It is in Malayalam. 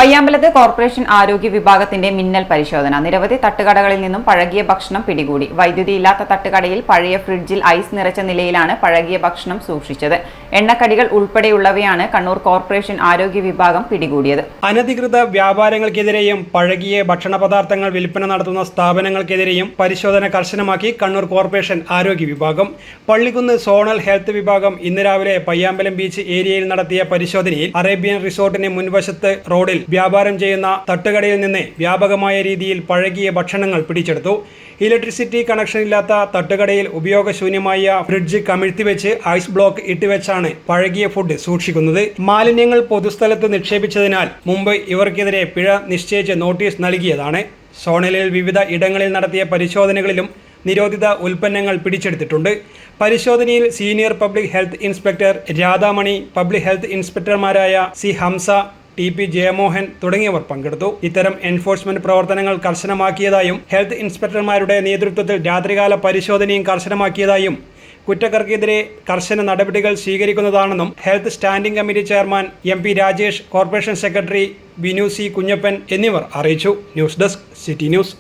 പയ്യാമ്പലത്ത് കോർപ്പറേഷൻ ആരോഗ്യ വിഭാഗത്തിന്റെ മിന്നൽ പരിശോധന. നിരവധി തട്ടുകടകളിൽ നിന്നും പഴകിയ ഭക്ഷണം പിടികൂടി. വൈദ്യുതിയില്ലാത്ത തട്ടുകടയിൽ പഴയ ഫ്രിഡ്ജിൽ ഐസ് നിറച്ച നിലയിലാണ് പഴകിയ ഭക്ഷണം സൂക്ഷിച്ചത്. എണ്ണക്കടികൾ ഉൾപ്പെടെയുള്ളവയാണ് കണ്ണൂർ കോർപ്പറേഷൻ ആരോഗ്യ വിഭാഗം പിടികൂടിയത്. അനധികൃത വ്യാപാരങ്ങൾക്കെതിരെയും പഴകിയ ഭക്ഷണ പദാർത്ഥങ്ങൾ വിൽപ്പന നടത്തുന്ന സ്ഥാപനങ്ങൾക്കെതിരെയും പരിശോധന കർശനമാക്കി കണ്ണൂർ കോർപ്പറേഷൻ ആരോഗ്യ വിഭാഗം. പള്ളിക്കുന്ന് സോണൽ ഹെൽത്ത് വിഭാഗം ഇന്ന് രാവിലെ പയ്യാമ്പലം ബീച്ച് ഏരിയയിൽ നടത്തിയ പരിശോധനയിൽ അറേബ്യൻ റിസോർട്ടിന് മുൻവശത്ത് റോഡിൽ വ്യാപാരം ചെയ്യുന്ന തട്ടുകടയിൽ നിന്ന് വ്യാപകമായ രീതിയിൽ പഴകിയ ഭക്ഷണങ്ങൾ പിടിച്ചെടുത്തു. ഇലക്ട്രിസിറ്റി കണക്ഷനില്ലാത്ത തട്ടുകടയിൽ ഉപയോഗശൂന്യമായ ഫ്രിഡ്ജ് കമിഴ്ത്തിവെച്ച് ഐസ് ബ്ലോക്ക് ഇട്ടുവെച്ചാണ് പഴകിയ ഫുഡ് സൂക്ഷിക്കുന്നത്. മാലിന്യങ്ങൾ പൊതുസ്ഥലത്ത് നിക്ഷേപിച്ചതിനാൽ മുമ്പ് ഇവർക്കെതിരെ പിഴ നിശ്ചയിച്ച് നോട്ടീസ് നൽകിയതാണ്. സോണലിൽ വിവിധ ഇടങ്ങളിൽ നടത്തിയ പരിശോധനകളിലും നിരോധിത ഉൽപ്പന്നങ്ങൾ പിടിച്ചെടുത്തിട്ടുണ്ട്. പരിശോധനയിൽ senior public health inspector Radhamani, public health ഇൻസ്പെക്ടർമാരായ സി ഹംസ, ടി.പി. ജയമോഹൻ തുടങ്ങിയവർ പങ്കെടുത്തു. ഇത്തരം എൻഫോഴ്സ്മെന്റ് പ്രവർത്തനങ്ങൾ കർശനമാക്കിയതായും ഹെൽത്ത് ഇൻസ്പെക്ടർമാരുടെ നേതൃത്വത്തിൽ രാത്രികാല പരിശോധനയും കർശനമാക്കിയതായും കുറ്റക്കാർക്കെതിരെ കർശന നടപടികൾ സ്വീകരിക്കുന്നതാണെന്നും health standing committee chairman MP. Rajesh, corporation secretary Vinu C. Kunhappan എന്നിവർ അറിയിച്ചു. News desk, city news.